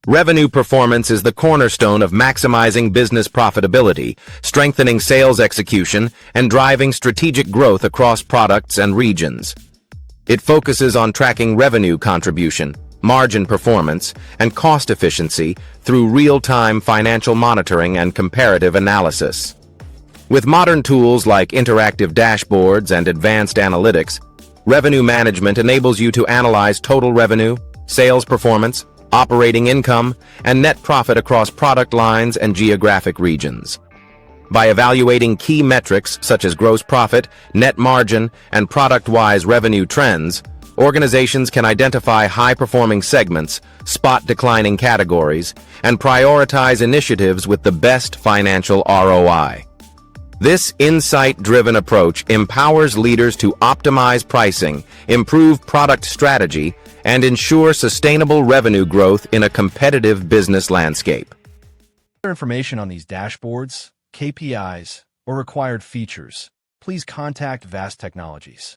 Revenue performance is the cornerstone of maximizing business profitability, strengthening sales execution, and driving strategic growth across products and regions. It focuses on tracking revenue contribution, margin performance, and cost efficiency through real-time financial monitoring and comparative analysis. With modern tools like interactive dashboards and advanced analytics, revenue management enables you to analyze total revenue, sales performance, operating income, and net profit across product lines and geographic regions. By evaluating key metrics such as gross profit, net margin, and product-wise revenue trends, organizations can identify high-performing segments, spot declining categories, and prioritize initiatives with the best financial ROI. This insight-driven approach empowers leaders to optimize pricing, improve product strategy, and ensure sustainable revenue growth in a competitive business landscape. For information on these dashboards, KPIs, or required features, please contact VASPP Technologies.